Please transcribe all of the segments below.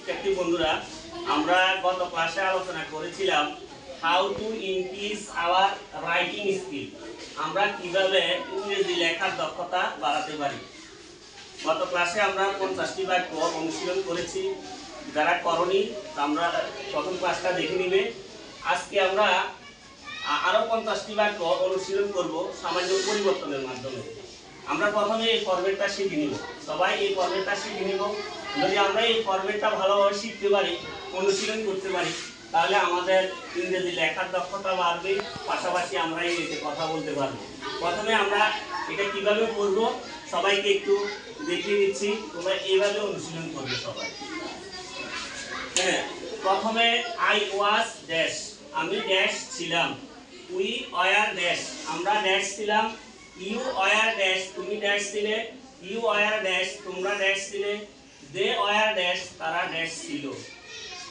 শিক্ষার্থী বন্ধুরা, আমরা গত ক্লাসে আলোচনা করেছিলাম how to increase our writing skill. আমরা কিভাবে ইংরেজি লেখার দক্ষতা বাড়াতে পারি। গত ক্লাসে আমরা 50টি বাক্য অনুশীলন করেছি। যারা করনি আমরা প্রথম ক্লাসটা দেখে নিবে। আজকে আমরা আরো 50টি বাক্য অনুশীলন করব সামান্য পরিবর্তনের মাধ্যমে। আমরা প্রথমে এই ফরম্যাটটা শিখে নিব। সবাই এই ফরম্যাটটা শিখে নিব। যদি আমরা এই ফরম্যাটটা ভালোভাবে শিখতে পারি, অনুশীলন করতে পারি, তাহলে আমাদের ইংরেজি লেখার দক্ষতা বাড়বে, পাশাপাশি আমরা ইংরেজিতে কথা বলতে পারবো। প্রথমে আমরা এটা কিভাবে করব সবাইকে একটু দেখিয়ে দিচ্ছি। তোমরা এইভাবে অনুশীলন করবে সবাই। হ্যাঁ, প্রথমে আই ওয়াজ ড্যাশ, আমি ড্যাশ ছিলাম। উই ওয়ার ড্যাশ, আমরা ড্যাশ ছিলাম। ইউ ওয়ার ড্যাশ, তুমি ড্যাশ ছিলে। ইউ ওয়ার ড্যাশ, তোমরা ড্যাশ ছিলে। দে ওয়ার ড্যাশ, তারা ড্যাশ ছিল।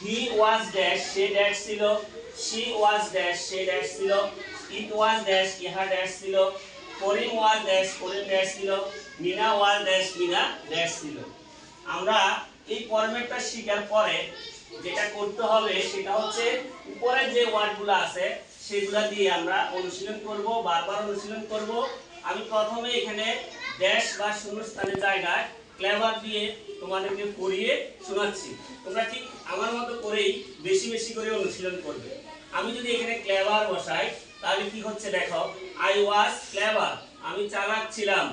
হি ওয়াজ ড্যাশ, সে ড্যাশ ছিল। She was dash, say dash ছিল। ইট ওয়াজ ড্যাশ, ইহা ড্যাশ ছিল। করিম ওয়াজ ড্যাশ, করিম ড্যাশ ছিল। Mina was dash, Mina dash ছিল। আমরা এই ফরম্যাটটা শেখার পরে যেটা করতে হবে সেটা হচ্ছে উপরে যে ওয়ার্ডগুলো আছে সেগুলো দিয়ে আমরা অনুশীলন করব, বারবার অনুশীলন করব। আমি প্রথমে এখানে ড্যাশ বা শূন্যস্থানের জায়গায় ক্লেভার দিয়ে তোমাদেরকে পড়িয়ে শোনাচ্ছি। তোমরা ঠিক আমার মতো করেই বেশি বেশি করে অনুশীলন করবে। আমি যদি এখানে ক্লেভার বসাই তাহলে কি হচ্ছে দেখো। আই ওয়াজ ক্লেভার, আমি চালাক ছিলাম।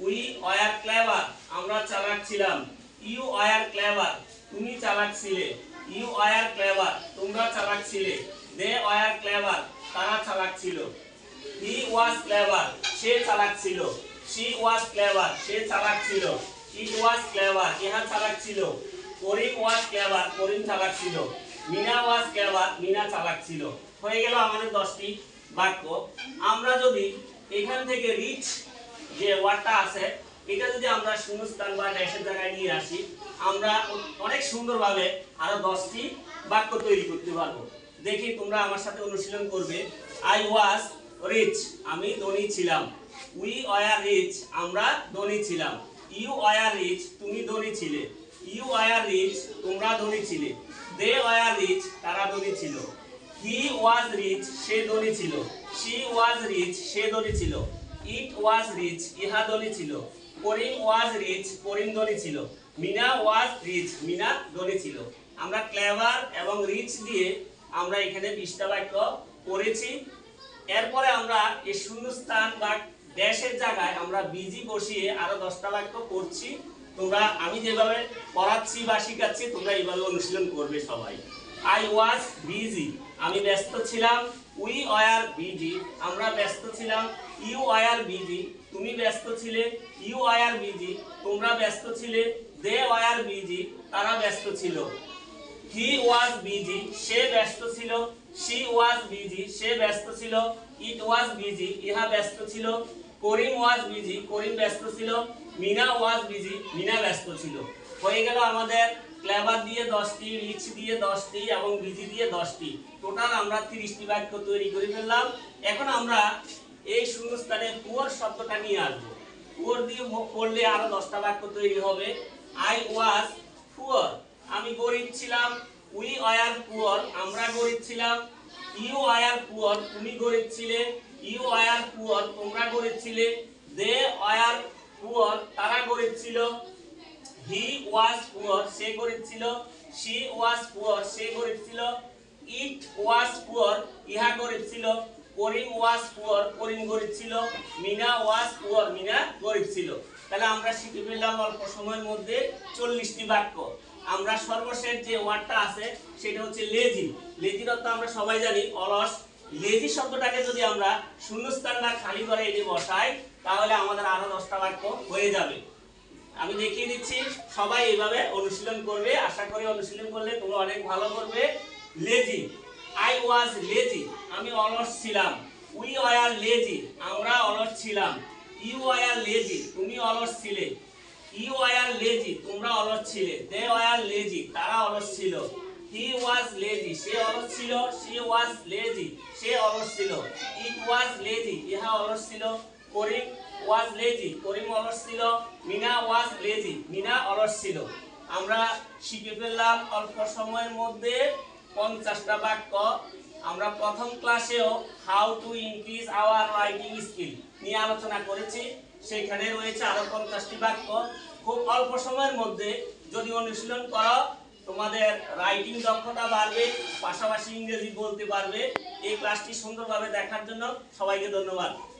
উই ওয়ার ক্লেভার, আমরা চালাক ছিলাম। ইউ ওয়ার ক্লেভার, তুমি চালাক ছিলে। ইউ ওয়ার ক্লেভার, তোমরা চালাক ছিলে। দে ওয়ার ক্লেভার, তারা চালাক ছিল। হি ওয়াজ ক্লেভার, সে চালাক ছিল। শি ওয়াজ ক্লেভার, সে চালাক ছিল। ইট ওয়াজ ক্লেভার, ইহা চালাক ছিল। করিম ওয়াজ ক্লেভার, করিম চালাক ছিল। মিনা ওয়াজ ক্লেভার, মিনা চালাক ছিল। হয়ে গেল আমাদের 10টি বাক্য। আমরা যদি এখান থেকে রিচ যে ওয়ার্ডটা আছে এটা যদি আমরা শূন্যস্থান বা ড্যাশের জায়গায় নিয়ে আসি, আমরা অনেক সুন্দরভাবে আরো 10টি বাক্য তৈরি করতে পারবো। দেখি তোমরা আমার সাথে অনুশীলন করবে। আই ওয়াজ রিচ, আমি ধনী ছিলাম। উই ওয়ার রিচ, আমরা ধনী ছিলাম। ইউ ওয়ার রিচ, তুমি ধনী ছিলে। ইউ ওয়ার রিচ, তোমরা ধনী ছিলে। দে ওয়ার রিচ, তারা ধনী ছিল। হি ওয়াজ রিচ, সে ধনী ছিল। শি ওয়াজ রিচ, সে ধনী ছিল। ইট ওয়াজ রিচ, ইহা ধনী ছিল। করিম ওয়াজ রিচ, করিম ধনী ছিল। মিনা ওয়াজ রিচ, মিনা ধনী ছিল। আমরা ক্লেভার এবং রিচ দিয়ে আমরা এখানে 20টা বাক্য পড়েছি। এরপরে আমরা এই শূন্যস্থান বা ড্যাশের জায়গায় আমরা বিজি বসিয়ে আরো 10টা বাক্য পড়ছি। তোমরা আমি যেভাবে পড়াচ্ছি বা শিখাচ্ছি তোমরা এইভাবে অনুশীলন করবে সবাই। আই ওয়াজ বিজি, আমি ব্যস্ত ছিলাম। উই ওয়ার বিজি, আমরা ব্যস্ত ছিলাম। ইউ ওয়ার বিজি, তুমি ব্যস্ত ছিলে। ইউ ওয়ার বিজি, তোমরা ব্যস্ত ছিলে। দে ওয়ার বিজি, তারা ব্যস্ত ছিল। হি ওয়াজ বিজি, সে ব্যস্ত ছিল। শি ওয়াজ বিজি, সে ব্যস্ত ছিল। ইট ওয়াজ বিজি, ইহা ব্যস্ত ছিল। করিম ওয়াজ বিজি, করিম ব্যস্ত ছিল। মিনা ওয়াজ বিজি, মিনা ব্যস্ত ছিল। হয়ে গেল আমাদের ক্লেভার দিয়ে 10টি, রিচ দিয়ে 10টি এবং বিজি দিয়ে 10টি। টোটাল আমরা 30টি বাক্য তৈরি করে ফেললাম। এখন আমরা এই শূন্যস্থানে পুয়ার শব্দটা নিয়ে আসবো। পুয়ার দিয়ে পড়লে আরো 10টা বাক্য তৈরি হবে। আই ওয়াজ পুয়ার, আমি গরিব ছিলাম। উই ওয়ার পুয়ার, আমরা গরিব ছিলাম। ইউ ওয়ার পুয়ার, তুমি গরিব ছিলে। ইউ ওয়ার পুয়ার, তোমরা গরিব ছিলে। দে ওয়ার পুয়ার, তারা গরিব ছিল। হি ওয়াজ পুয়ার, সে গরিব ছিল। শি ওয়াজ পুয়ার, সে গরিব ছিল। ইট ওয়াজ পুয়ার, ইহা গরিব ছিল। করিম ওয়াজ পুয়ার, করিম গরিব ছিল। মিনা ওয়াজ পুয়ার, মিনা গরিব ছিল। তাহলে আমরা শিখে ফেললাম অল্প সময়ের মধ্যে 40টি বাক্য। আমরা সর্বশেষ যে ওয়ার্ডটা আছে সেটা হচ্ছে লেজি। লেজির অর্থ আমরা সবাই জানি অলস। লেজি শব্দটাকে যদি আমরা শূন্যস্থান বা খালি করে এনে বসাই তাহলে আমাদের আরো 10টা বাক্য হয়ে যাবে। আমি দেখিয়ে দিচ্ছি, সবাই এইভাবে অনুশীলন করবে। আশা করি অনুশীলন করলে তোমরা অনেক ভালো করবে। লেজি, আই ওয়াজ লেজি, আমি অলস ছিলাম। উই ওয়ার লেজি, আমরা অলস ছিলাম। ইউ ওয়ার লেজি, তুমি অলস ছিলে। ইউ ওয়ার লেজি, তোমরা অলস ছিলে। দে ওয়ার লেজি, তারা অলস ছিল। হি ওয়াজ লেজি, সে অলস ছিল। শি ওয়াজ লেজি, সে অলস ছিল। ইট ওয়াজ লেজি, ইহা অলস ছিল। করিম ওয়াজ লেজি, করিম অলস ছিল। মিনা ওয়াজ লেজি, মিনা অলস ছিল। আমরা শিখে ফেললাম অল্প সময়ের মধ্যে 50টা বাক্য। আমরা প্রথম ক্লাসেও how to increase our writing skill নিয়ে আলোচনা করেছি। সেখানে রয়েছে আরো 50টি বাক্য। খুব অল্প সময়ের মধ্যে যদি অনুশীলন করো, তোমাদের রাইটিং দক্ষতা বাড়বে, পাশাপাশি ইংরেজি বলতে পারবে। এই ক্লাসটি সুন্দরভাবে দেখার জন্য সবাইকে ধন্যবাদ।